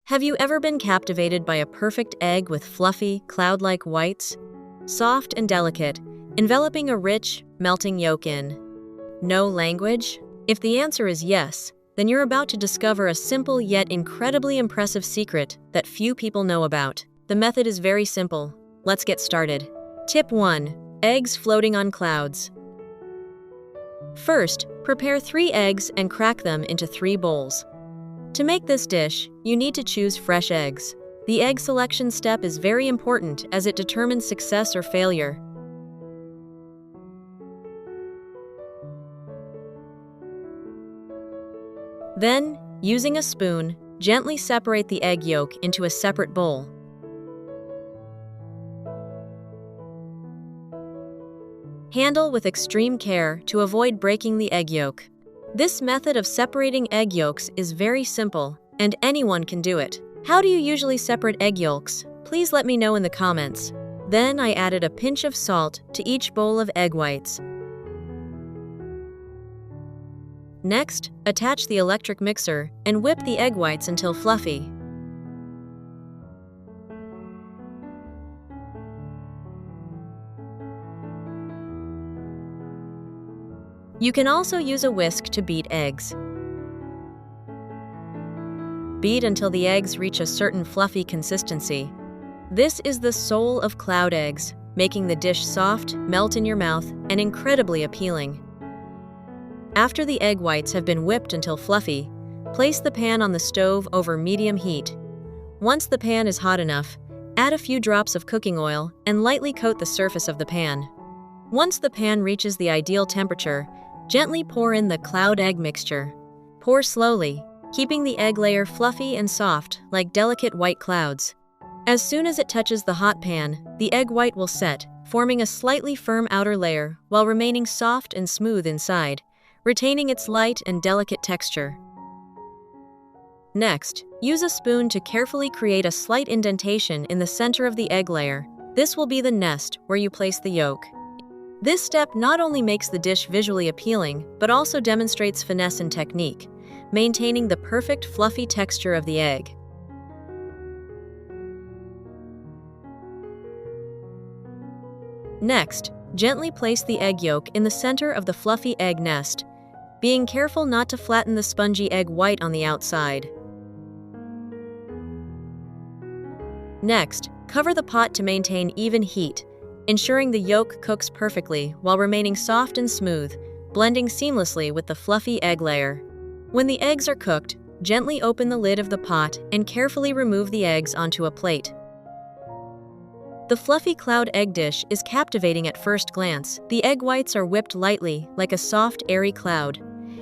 Have you ever been captivated by a perfect egg with fluffy, cloud-like whites? Soft and delicate, enveloping a rich, melting yolk in. No language? If the answer is yes, then you're about to discover a simple yet incredibly impressive secret that few people know about. The method is very simple. Let's get started. Tip 1. Eggs floating on clouds. First, prepare 3 eggs and crack them into 3 bowls. To make this dish, you need to choose fresh eggs. The egg selection step is very important as it determines success or failure. Then, using a spoon, gently separate the egg yolk into a separate bowl. Handle with extreme care to avoid breaking the egg yolk. This method of separating egg yolks is very simple, and anyone can do it. How do you usually separate egg yolks? Please let me know in the comments. Then I added a pinch of salt to each bowl of egg whites. Next, attach the electric mixer and whip the egg whites until fluffy. You can also use a whisk to beat eggs. Beat until the eggs reach a certain fluffy consistency. This is the soul of cloud eggs, making the dish soft, melt in your mouth, and incredibly appealing. After the egg whites have been whipped until fluffy, place the pan on the stove over medium heat. Once the pan is hot enough, add a few drops of cooking oil and lightly coat the surface of the pan. Once the pan reaches the ideal temperature, gently pour in the cloud egg mixture. Pour slowly, keeping the egg layer fluffy and soft, like delicate white clouds. As soon as it touches the hot pan, the egg white will set, forming a slightly firm outer layer while remaining soft and smooth inside, retaining its light and delicate texture. Next, use a spoon to carefully create a slight indentation in the center of the egg layer. This will be the nest where you place the yolk. This step not only makes the dish visually appealing, but also demonstrates finesse and technique, maintaining the perfect fluffy texture of the egg. Next, gently place the egg yolk in the center of the fluffy egg nest, being careful not to flatten the spongy egg white on the outside. Next, cover the pot to maintain even heat, ensuring the yolk cooks perfectly while remaining soft and smooth, blending seamlessly with the fluffy egg layer. When the eggs are cooked, gently open the lid of the pot and carefully remove the eggs onto a plate. The fluffy cloud egg dish is captivating at first glance. The egg whites are whipped lightly, like a soft, airy cloud,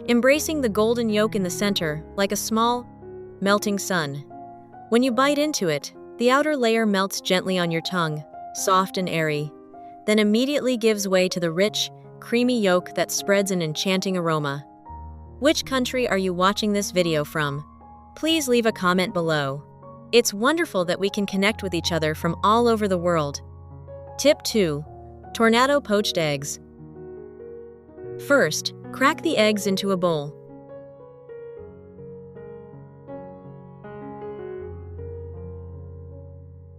embracing the golden yolk in the center, like a small, melting sun. When you bite into it, the outer layer melts gently on your tongue, soft and airy, then immediately gives way to the rich, creamy yolk that spreads an enchanting aroma. Which country are you watching this video from? Please leave a comment below. It's wonderful that we can connect with each other from all over the world. Tip 2. Tornado poached eggs. First, crack the eggs into a bowl.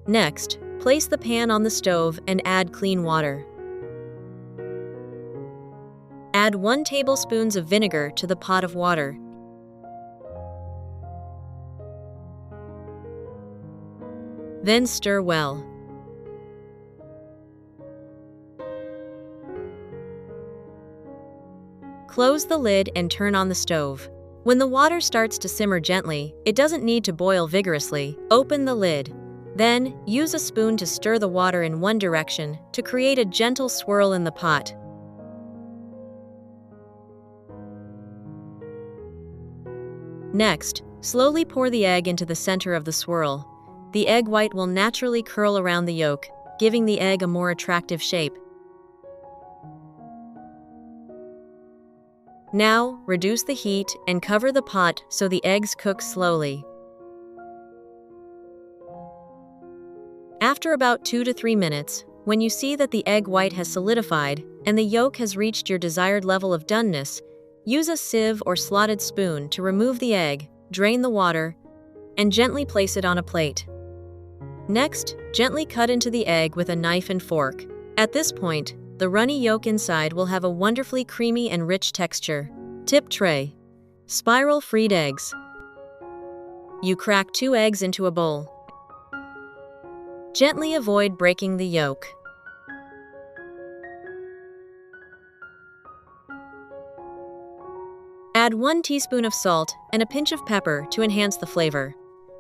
Next, place the pan on the stove and add clean water. Add 1 tablespoon of vinegar to the pot of water. Then stir well. Close the lid and turn on the stove. When the water starts to simmer gently, it doesn't need to boil vigorously. Open the lid. Then, use a spoon to stir the water in one direction to create a gentle swirl in the pot. Next, slowly pour the egg into the center of the swirl. The egg white will naturally curl around the yolk, giving the egg a more attractive shape. Now, reduce the heat and cover the pot so the eggs cook slowly. After about 2 to 3 minutes, when you see that the egg white has solidified and the yolk has reached your desired level of doneness, use a sieve or slotted spoon to remove the egg, drain the water, and gently place it on a plate. Next, gently cut into the egg with a knife and fork. At this point, the runny yolk inside will have a wonderfully creamy and rich texture. Tip tray. Spiral freed eggs. You crack 2 eggs into a bowl. Gently avoid breaking the yolk. Add 1 teaspoon of salt and a pinch of pepper to enhance the flavor.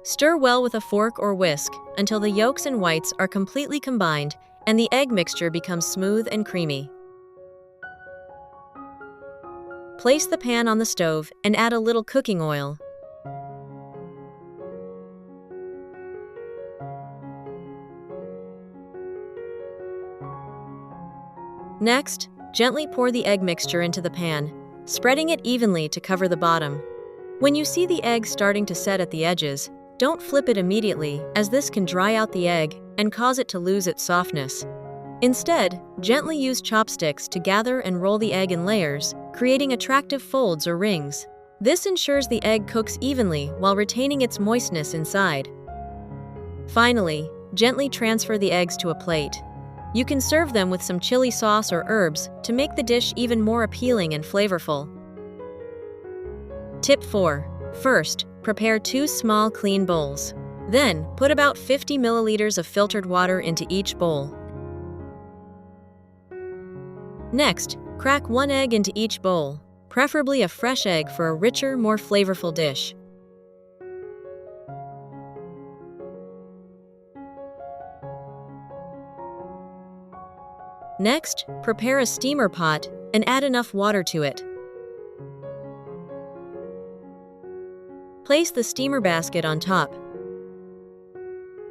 Stir well with a fork or whisk until the yolks and whites are completely combined and the egg mixture becomes smooth and creamy. Place the pan on the stove and add a little cooking oil. Next, gently pour the egg mixture into the pan, spreading it evenly to cover the bottom. When you see the egg starting to set at the edges, don't flip it immediately, as this can dry out the egg and cause it to lose its softness. Instead, gently use chopsticks to gather and roll the egg in layers, creating attractive folds or rings. This ensures the egg cooks evenly while retaining its moistness inside. Finally, gently transfer the eggs to a plate. You can serve them with some chili sauce or herbs to make the dish even more appealing and flavorful. Tip 4. First, prepare 2 small clean bowls. Then, put about 50 milliliters of filtered water into each bowl. Next, crack 1 egg into each bowl, preferably a fresh egg for a richer, more flavorful dish. Next, prepare a steamer pot and add enough water to it. Place the steamer basket on top.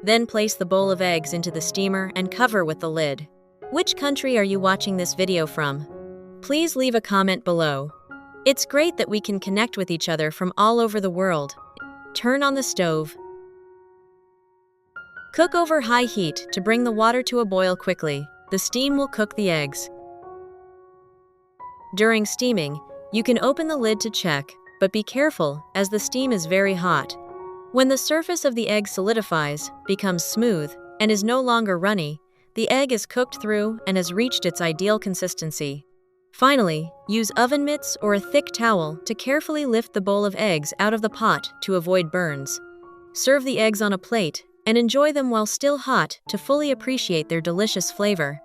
Then place the bowl of eggs into the steamer and cover with the lid. Which country are you watching this video from? Please leave a comment below. It's great that we can connect with each other from all over the world. Turn on the stove. Cook over high heat to bring the water to a boil quickly. The steam will cook the eggs. During steaming, you can open the lid to check, but be careful as the steam is very hot. When the surface of the egg solidifies, becomes smooth, and is no longer runny, the egg is cooked through and has reached its ideal consistency. Finally, use oven mitts or a thick towel to carefully lift the bowl of eggs out of the pot to avoid burns. Serve the eggs on a plate and enjoy them while still hot to fully appreciate their delicious flavor.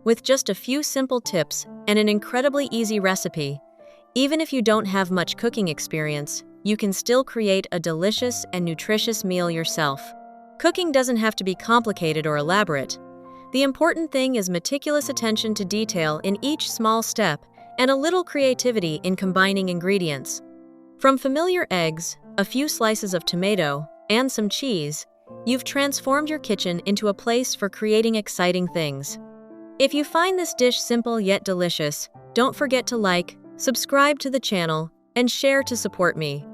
With just a few simple tips and an incredibly easy recipe, even if you don't have much cooking experience, you can still create a delicious and nutritious meal yourself. Cooking doesn't have to be complicated or elaborate. The important thing is meticulous attention to detail in each small step and a little creativity in combining ingredients. From familiar eggs, a few slices of tomato, and some cheese, you've transformed your kitchen into a place for creating exciting things. If you find this dish simple yet delicious, don't forget to like, subscribe to the channel, and share to support me.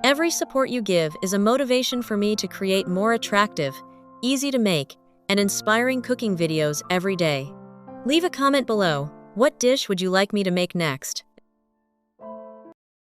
Every support you give is a motivation for me to create more attractive, easy to make, and inspiring cooking videos every day. Leave a comment below. What dish would you like me to make next?